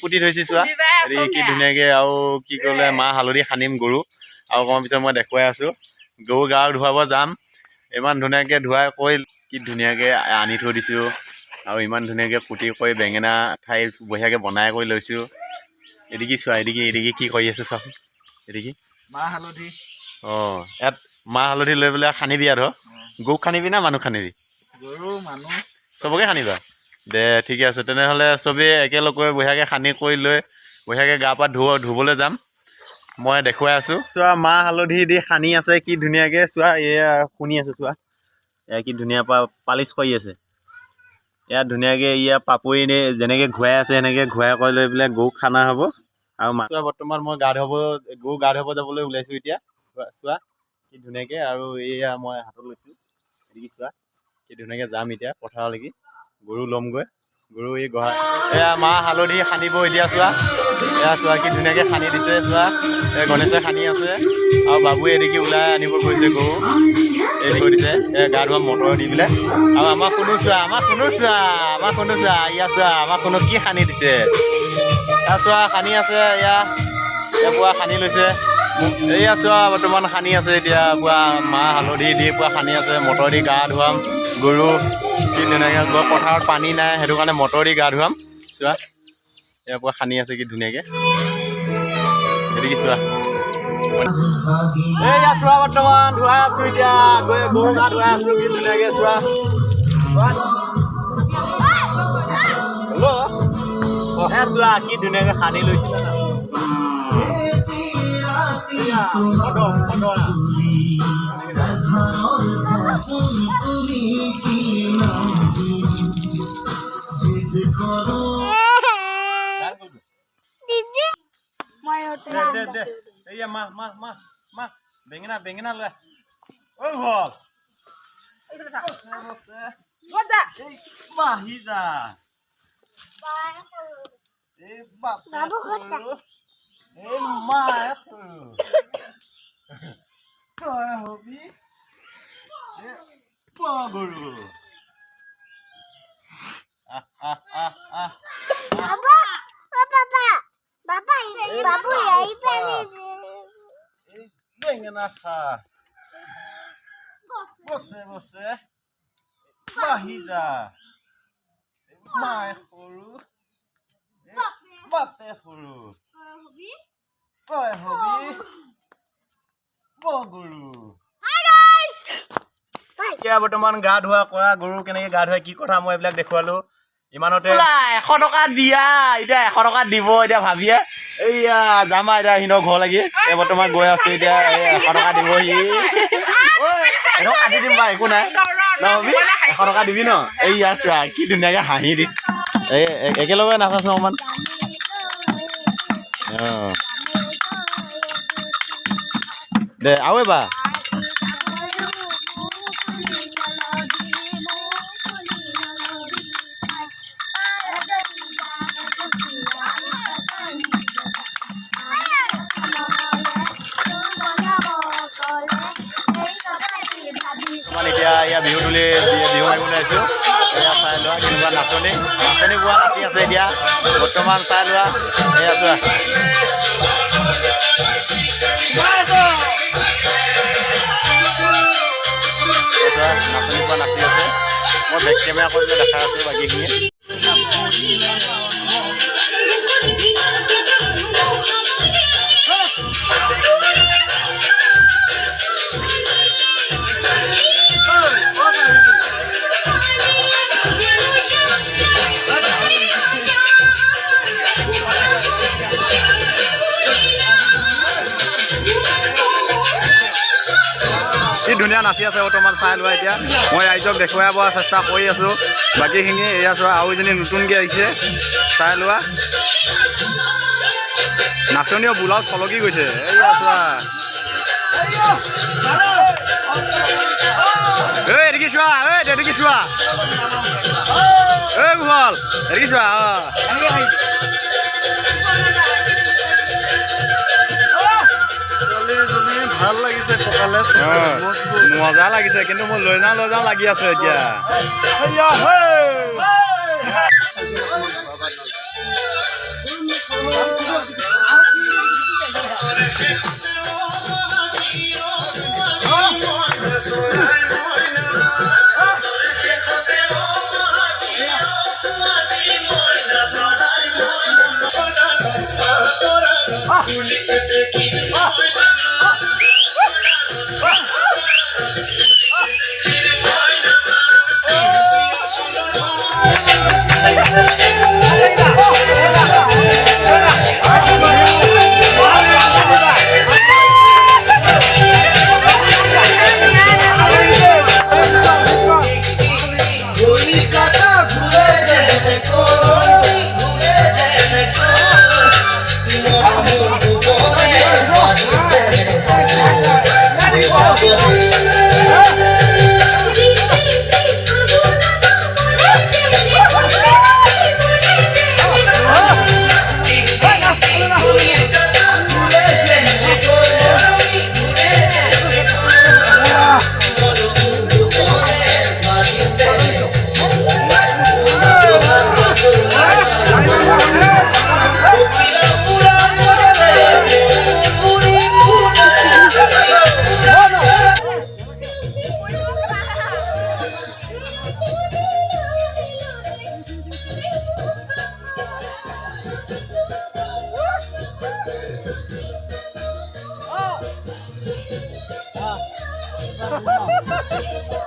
কুটি থৈছে চোৱা হেৰি কি ধুনীয়াকৈ আৰু কি ক'লে মাহ হালধি সানিম গৰু আৰু অকণমান পিছত মই দেখুৱাই আছোঁ গৰু গা ধুৱাব যাম ইমান ধুনীয়াকৈ ধুৱাই কৈ কি ধুনীয়াকৈ আনি থৈ দিছোঁ আৰু ইমান ধুনীয়াকৈ কুটি কৰি বেঙেনা ঠাই বঢ়িয়াকৈ বনাই কৰি লৈছোঁ এদিকে চোৱা এদিকে কি কৰি আছোঁ চোৱাচোন এদিকে মাহ হালধি অঁ ইয়াত মাহ হালধি লৈ পেলাই সানিবি আৰু গৰুক সানিবি না মানুহ সানিবি গৰু মানুহ চবকে সানিবা দে ঠিকে আছে তেনেহ'লে চবেই একেলগে বঢ়িয়াকৈ সানি কৰি লৈ বঢ়িয়াকৈ গা পা ধুবলৈ যাম মই দেখুৱাই আছোঁ চোৱা মাহ হালধি দি সানি আছে কি ধুনীয়াকৈ চোৱা এয়া শুনি আছোঁ চোৱা এয়া কি ধুনীয়া পালিচ কৰি আছে ইয়াত ধুনীয়াকৈ ইয়াত পাপৰি যেনেকৈ ঘূৰাই আছে সেনেকৈ ঘূৰাই কৰি লৈ পেলাই গৰুক খানা হ'ব আৰু চোৱা বৰ্তমান মই গৰু গা ধুৱাব যাবলৈ ওলাইছোঁ এতিয়া চোৱা কি ধুনীয়াকৈ আৰু এয়া মই হাতত লৈছোঁ এদিকে চোৱা কি ধুনীয়াকৈ যাম এতিয়া পথাৰলৈকে গৰু ল'মগৈ গৰু এই এয়া মাহ হালধি সানিব এতিয়া চোৱা এয়া চোৱা কি ধুনীয়াকৈ সানি দিছে চোৱা এই গণেশে সানি আছে আৰু বাবুৱে এদিকে ওলাই আনিব গৈছে গৰু এদিকে কৈ দিছে গা ধোৱা মটৰ দি পেলাই আৰু আমাক শুনো চোৱা ইয়া চোৱা আমাক শুনো কি সানি দিছে এয়া চোৱা সানি আছে এয়া পুৰা সানি লৈছে এয়া চোৱা বৰ্তমান সানি আছে এতিয়া পুৰা মাহ হালধি দি পুৰা সানি আছে মটৰ দি গা ধুৱাম গৰু কি ধুনীয়াকৈ পথাৰত পানী নাই সেইটো কাৰণে মটৰ দি গা ধুৱাম চোৱা এয়া পুৰা সানি আছে কি ধুনীয়াকৈ এদিকে চোৱা এয়া চোৱা বৰ্তমান ধুৱাই আছোঁ এতিয়া গৰু গা ধুৱাই আছোঁ কি ধুনীয়াকৈ চোৱা হেল্ল' চোৱা কি ধুনীয়াকৈ সানি লৈছিলে না বেঙেনা লৈ বেঙেনা খা বছে বাঢ়ি যা মায়ে সৰু বাপে সৰু তই হবি গৰু এতিয়া বৰ্তমান গা ধোৱা কৰা গৰু কেনেকৈ গা ধুৱাই কি কথা মই এইবিলাক দেখুৱালোঁ ইমানতে 100 টকা দিয়া এতিয়া 100 টকা দিব এতিয়া ভাবিয়ে এইয়া যামা এতিয়া সিহঁতৰ ঘৰ লাগি বৰ্তমান গৈ আছোঁ এতিয়া 100 টকা দিবহি কাটি দিম বা একো নাই নহবি 100 টকা দিবি ন এইয়া চোৱা কি ধুনীয়াকৈ হাঁহি দি একেলগে নাচাচোন অকণমান অঁ দে আৰু এবাৰ এতিয়া এয়া বিহু তুলি বিহু মাৰিবলৈ আহিছোঁ এয়া চাই লোৱা কেনেকুৱা নাচনী বোৱা নাচি আছে এতিয়া বৰ্তমান চাই লোৱা এয়া চোৱা নাচনী বোৱা নাচি আছে মই বেক কেমেৰা কৰি দেখাই আছোঁ বাকীখিনি কি ধুনীয়া নাচি আছে বৰ্তমান চাই লোৱা এতিয়া মই ৰাইজক দেখুৱাব চেষ্টা কৰি আছোঁ বাকীখিনি এয়া চোৱা আৰু এজনী নতুনকৈ আহিছে চাই লোৱা নাচনীও ব্লাউজ সলকি গৈছে এয়া চোৱা এদিকে চোৱা এদিকে চোৱা ভুল এদিকে চোৱা ভাল লাগিছে ককালে মজা লাগিছে কিন্তু মই লৈ যাওঁ লাগি আছে এতিয়া Oh.